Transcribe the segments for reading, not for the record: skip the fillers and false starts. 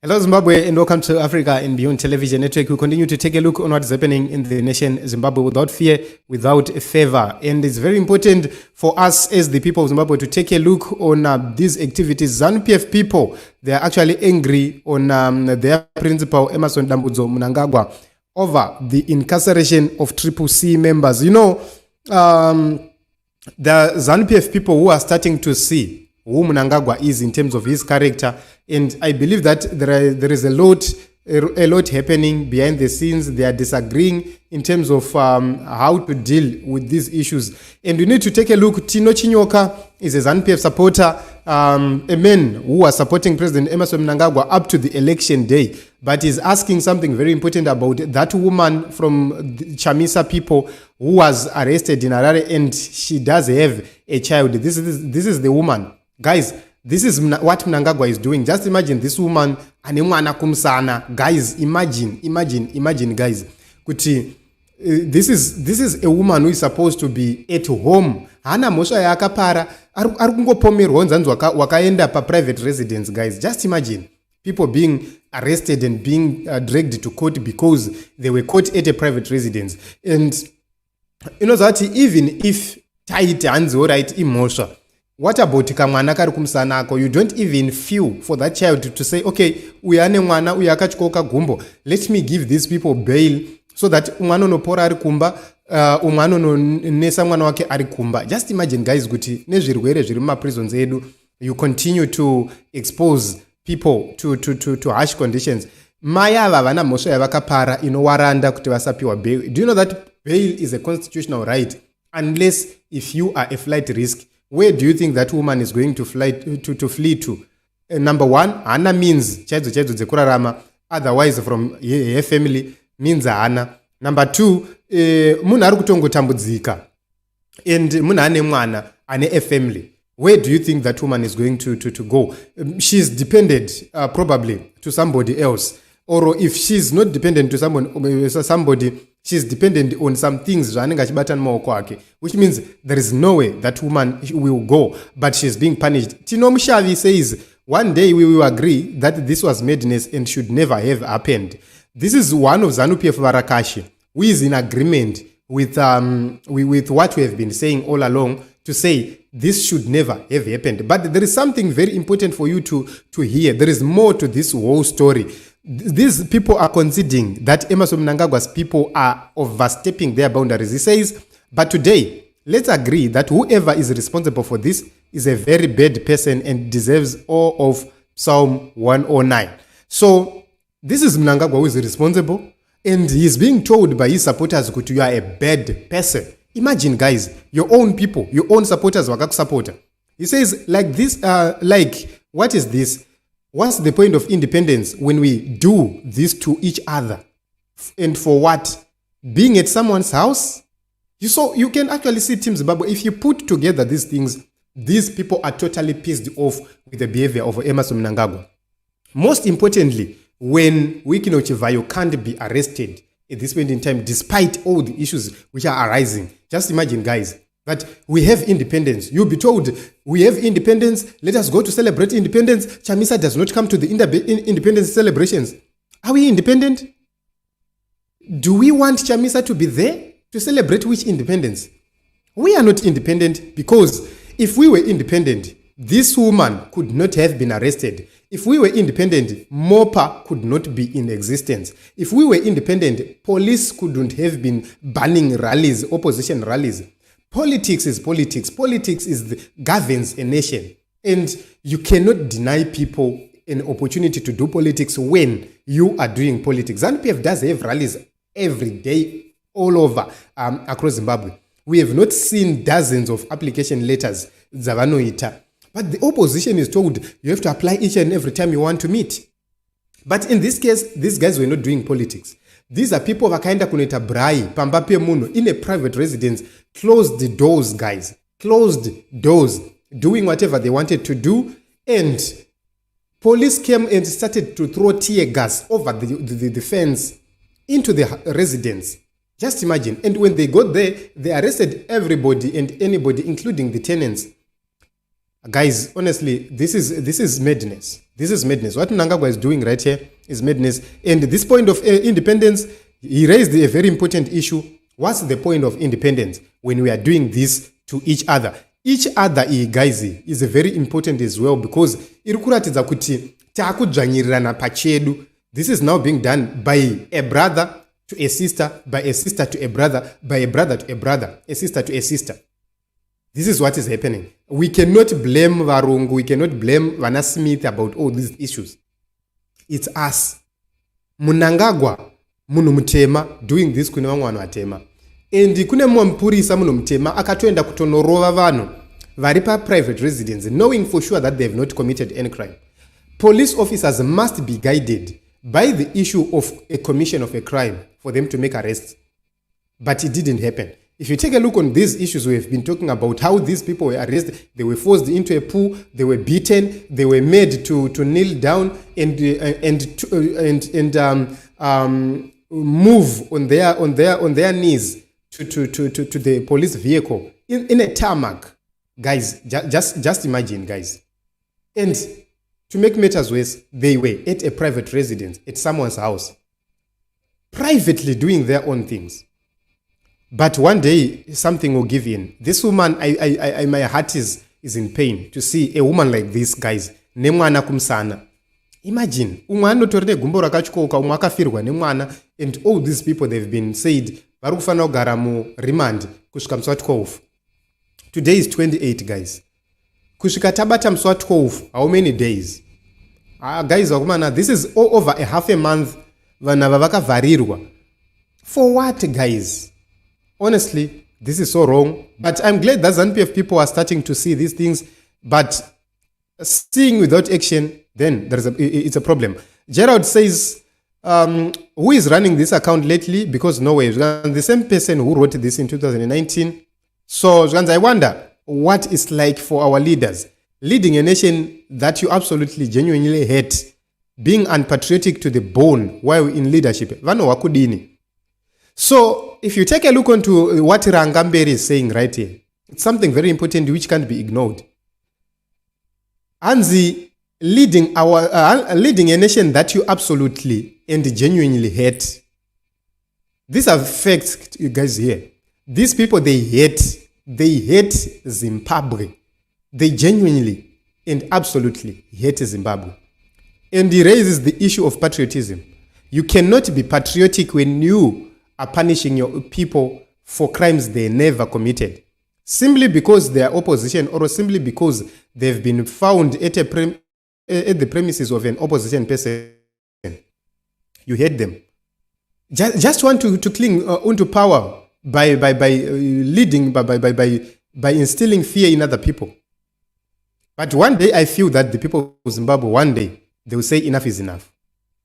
Hello Zimbabwe and welcome to Africa and Beyond Television Network. We continue to take a look on what is happening in the nation Zimbabwe without fear, without favor. And it's very important for us as the people of Zimbabwe to take a look on these activities. ZANU PF people, they are actually angry on their principal Emmerson Mnangagwa over the incarceration of CCC members. You know, the ZANU PF people who are starting to see who Mnangagwa is in terms of his character, and I believe that there is a lot happening behind the scenes. They are disagreeing in terms of how to deal with these issues. And we need to take a look. Tino Chinyoka is a ZANU PF supporter, a man who was supporting President Emmerson Mnangagwa up to the election day, but is asking something very important about that woman from the Chamisa people who was arrested in Harare, and she does have a child. This is the woman. Guys, this is what Mnangagwa is doing. Just imagine this woman anemwana kumsana. Guys, imagine guys. Kuti, this is a woman who is supposed to be at home. Hana mosha yakapara. Arukungopomerwa nzanzi wakaenda pa private residence, guys. Just imagine people being arrested and being dragged to court because they were caught at a private residence. And you know that even if tight hands all right emotion, what about kamwana kari kumsanako? You don't even feel for that child to say, okay, uyane mwana uyakachikoka gumbo. Let me give these people bail so that umwana nopora ari kumba, umwana no nesa mwana wake ari kumba. Just imagine, guys, guti nezvirwere zviri muma prisons edu, you continue to expose people to harsh conditions. Maya vana mosha yavakapara inowaranda kuti vasapiwa bail. Do you know that bail is a constitutional right unless if you are a flight risk? Where do you think that woman is going to fly to? Number one, Anna means chaidzo dzekurarama. Otherwise, from her family means Anna. Number two, munhu ari kutongotambudzika and munhu ane mwana ane a family. Where do you think that woman is going to go? She's dependent probably to somebody else. Or if she's not dependent to somebody, she's dependent on some things, which means there is no way that woman will go, but she's being punished. Tino Mushavi says, one day we will agree that this was madness and should never have happened. This is one of ZANU PF Varakashi, who is in agreement with what we have been saying all along, to say this should never have happened. But there is something very important for you to hear. There is more to this whole story. These people are conceding that Emmerson Mnangagwa's people are overstepping their boundaries. He says, but today, let's agree that whoever is responsible for this is a very bad person and deserves all of Psalm 109. So, this is Mnangagwa who is responsible, and he's being told by his supporters that you are a bad person. Imagine, guys, your own people, your own supporters, wakakusupporter. He says, like this, what is this? What's the point of independence when we do this to each other? And for what? Being at someone's house? You can actually see Team Zimbabwe. If you put together these things, these people are totally pissed off with the behavior of Emmerson Mnangagwa. Most importantly, when Wikino Chivayo can't be arrested at this point in time, despite all the issues which are arising. Just imagine, guys, that we have independence. You'll be told, we have independence, let us go to celebrate independence. Chamisa does not come to the independence celebrations. Are we independent? Do we want Chamisa to be there to celebrate which independence? We are not independent, because if we were independent, this woman could not have been arrested. If we were independent, MOPA could not be in existence. If we were independent, police couldn't have been banning rallies, opposition rallies. Politics is politics. Politics governs a nation. And you cannot deny people an opportunity to do politics when you are doing politics. ZANU PF does have rallies every day all over across Zimbabwe. We have not seen dozens of application letters, Zavanoita. But the opposition is told you have to apply each and every time you want to meet. But in this case, these guys were not doing politics. These are people wakaenda kuneta brai, pambape muno, in a private residence, closed the doors, guys. Closed doors, doing whatever they wanted to do. And police came and started to throw tear gas over the fence into the residence. Just imagine. And when they got there, they arrested everybody and anybody, including the tenants. Guys, honestly, this is madness. This is madness. What Mnangagwa is doing right here is madness. And this point of independence, he raised a very important issue. What's the point of independence when we are doing this to each other? Each other, guys, is very important as well, because this is now being done by a brother to a sister, by a sister to a brother, by a brother to a brother, a sister to a sister. This is what is happening. We cannot blame Varungu, we cannot blame Vana Smith about all these issues. It's us. Mnangagwa, munu mtema, doing this kune wangu atema. And kune mwampurisa munu mtema, akatuenda kutonorova vano, varipa private residence, knowing for sure that they have not committed any crime. Police officers must be guided by the issue of a commission of a crime for them to make arrests. But it didn't happen. If you take a look on these issues, we have been talking about how these people were arrested, they were forced into a pool, they were beaten, they were made to kneel down and move on their knees to the police vehicle in a tarmac. Guys, just imagine, guys. And to make matters worse, they were at a private residence, at someone's house, privately doing their own things. But one day, something will give in. This woman, my heart is in pain to see a woman like this, guys. Nemwana kumsana. Imagine, umwana torne gumbo rakachikoka umwaka firwa nemwana, and all these people, they've been said, barukufana garamu remand kushika mswati 12. Today is 28, guys. Kushika tabata mswati 12. How many days? Guys, this is all over a half a month. Vanavavaka varirwa. For what, guys? Honestly, this is so wrong. But I'm glad that ZANU PF people are starting to see these things. But seeing without action, then it's a problem. Gerald says, who is running this account lately? Because no way. The same person who wrote this in 2019. So I wonder what it's like for our leaders. Leading a nation that you absolutely, genuinely hate. Being unpatriotic to the bone while in leadership. Vano wakudini. So, if you take a look onto what Rangamberi is saying right here, it's something very important which can't be ignored. Anzi, leading a nation that you absolutely and genuinely hate. These are facts, you guys here. These people, they hate Zimbabwe. They genuinely and absolutely hate Zimbabwe. And he raises the issue of patriotism. You cannot be patriotic when you are punishing your people for crimes they never committed, simply because they are opposition, or simply because they've been found at the premises of an opposition person. You hate them. Just want to cling onto power by leading, by instilling fear in other people. But one day I feel that the people of Zimbabwe, one day, they will say enough is enough.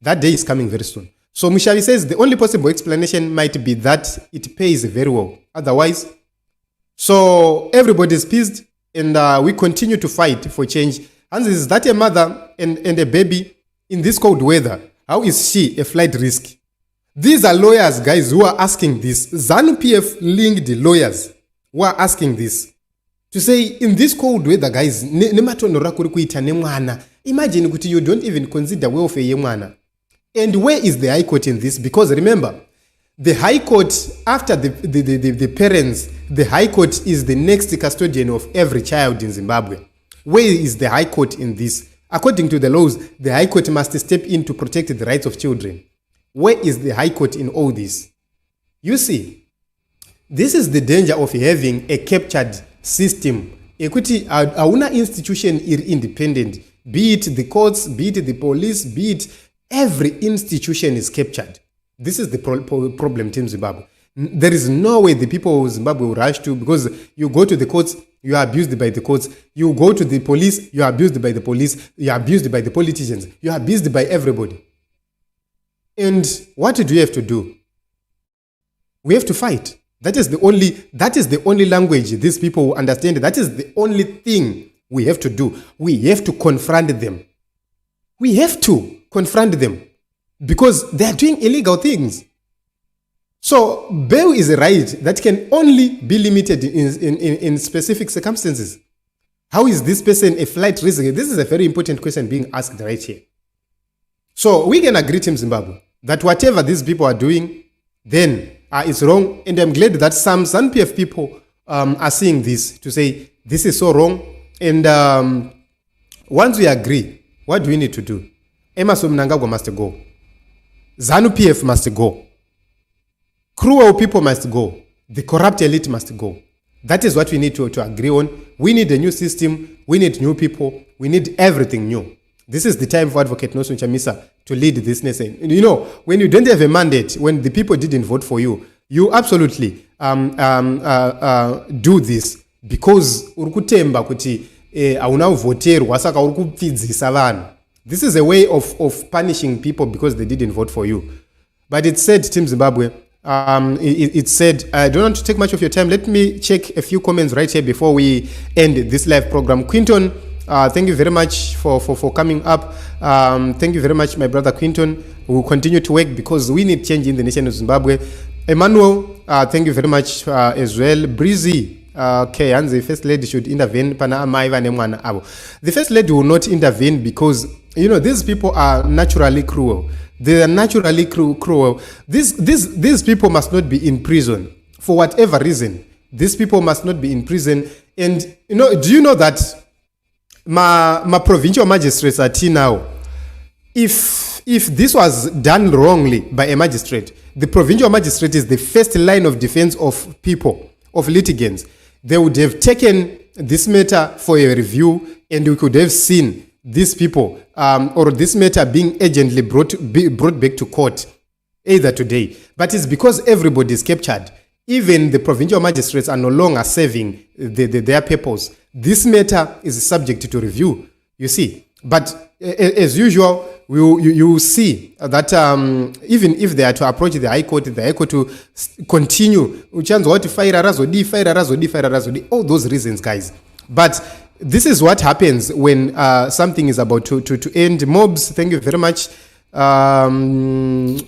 That day is coming very soon. So Mushavi says the only possible explanation might be that it pays very well. Otherwise, so everybody's pissed, and we continue to fight for change. And is that a mother and a baby in this cold weather? How is she a flight risk? These are lawyers, guys, who are asking this. ZANU PF linked lawyers who are asking this. To say, in this cold weather, guys, imagine you don't even consider welfare yemwana. And where is the High Court in this? Because remember, the High Court, after the parents, the High Court is the next custodian of every child in Zimbabwe. Where is the High Court in this? According to the laws, the High Court must step in to protect the rights of children. Where is the High Court in all this? You see, this is the danger of having a captured system. Equity, auna institution independent. Be it the courts, be it the police, be it every institution is captured. This is the problem, Team Zimbabwe. There is no way the people of Zimbabwe will rush to, because you go to the courts, you are abused by the courts. You go to the police, you are abused by the police. You are abused by the politicians. You are abused by everybody. And what do we have to do? We have to fight. That is the only language these people will understand. That is the only thing we have to do. We have to confront them. We have to confront them because they are doing illegal things. So bail is a right that can only be limited in specific circumstances. How is this person a flight risk? This is a very important question being asked right here. So we can agree, Team Zimbabwe, that whatever these people are doing, then it's wrong. And I'm glad that some ZANU PF people are seeing this to say this is so wrong. And once we agree, what do we need to do? Emmerson Mnangagwa must go. ZANU PF must go. Cruel people must go. The corrupt elite must go. That is what we need to agree on. We need a new system. We need new people. We need everything new. This is the time for Advocate Nosun Chamisa to lead this nation. You know, when you don't have a mandate, when the people didn't vote for you, you absolutely do this because urukutemba kuti aunavoterwa saka urukupfidzisa vanhu. This is a way of punishing people because they didn't vote for you. But it said, Team Zimbabwe, it said, I don't want to take much of your time. Let me check a few comments right here before we end this live program. Quinton, thank you very much for coming up. Thank you very much, my brother Quinton. We will continue to work because we need change in the nation of Zimbabwe. Emmanuel, thank you very much as well. Breezy, okay, and the First Lady should intervene. The First Lady will not intervene because, you know, these people are naturally cruel. They are naturally cruel. These people must not be in prison for whatever reason. These people must not be in prison. And, you know, do you know that my provincial magistrates are now, if this was done wrongly by a magistrate, the provincial magistrate is the first line of defense of people, of litigants. They would have taken this matter for a review and we could have seen these people or this matter being urgently brought back to court either today. But it's because everybody is captured. Even the provincial magistrates are no longer serving their purpose. This matter is subject to review, you see. But as usual, you will see that even if they are to approach the High Court to continue, all those reasons, guys. But this is what happens when something is about to end. Mobs, thank you very much. Thank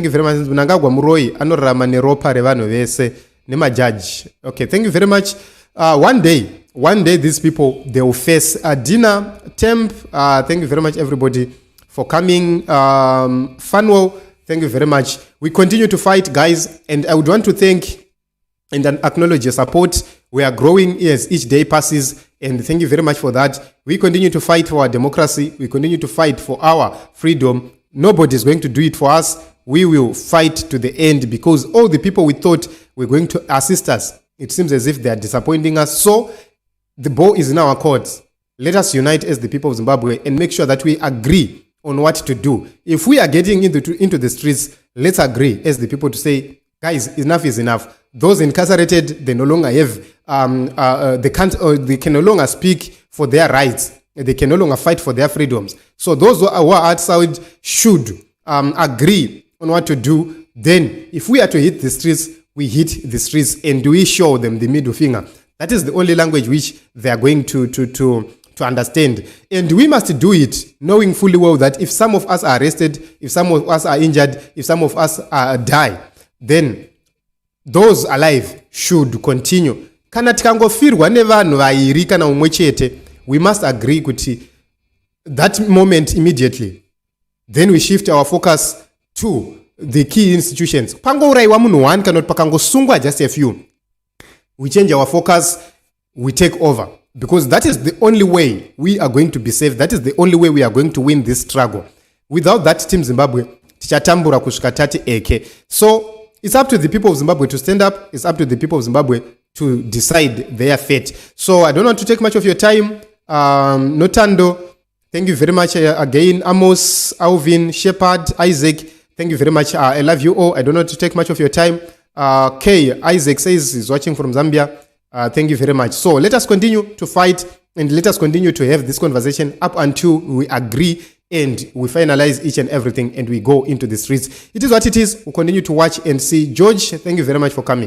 you very much. Mnangagwa Muroi, anorama neropa revano vese, nema judge. Okay, thank you very much. One day these people, they will face a dinner. Temp, thank you very much, everybody, for coming. Fanwell, thank you very much. We continue to fight, guys, and I would want to thank and acknowledge your support. We are growing as each day passes, and thank you very much for that. We continue to fight for our democracy. We continue to fight for our freedom. Nobody is going to do it for us. We will fight to the end because all the people we thought were going to assist us, it seems as if they are disappointing us. So the ball is in our courts. Let us unite as the people of Zimbabwe and make sure that we agree on what to do. If we are getting into the streets, let's agree as the people to say, guys, enough is enough. Those incarcerated, they no longer have, they can no longer speak for their rights. They can no longer fight for their freedoms. So those who are outside should agree on what to do. Then, if we are to hit the streets, we hit the streets and we show them the middle finger. That is the only language which they are going to understand. And we must do it knowing fully well that if some of us are arrested, if some of us are injured, if some of us die, then those alive should continue. Kana tikangofirwa nevanhu vairi kana umwe chete, we must agree kuti that moment immediately, then we shift our focus to the key institutions. Pangouraiwa munhu one kana pakangosungwa just a few. We change our focus, we take over. Because that is the only way we are going to be safe. That is the only way we are going to win this struggle. Without that, Team Zimbabwe, tichatambura kusvika tati eke. So it's up to the people of Zimbabwe to stand up. It's up to the people of Zimbabwe to decide their fate. So I don't want to take much of your time. Notando, thank you very much again. Amos, Alvin, Shepard, Isaac, thank you very much. I love you all. I don't want to take much of your time. Kay, Isaac says he's watching from Zambia. Thank you very much. So let us continue to fight and let us continue to have this conversation up until we agree and we finalize each and everything and we go into the streets. It is what it is. We'll continue to watch and see. George, thank you very much for coming.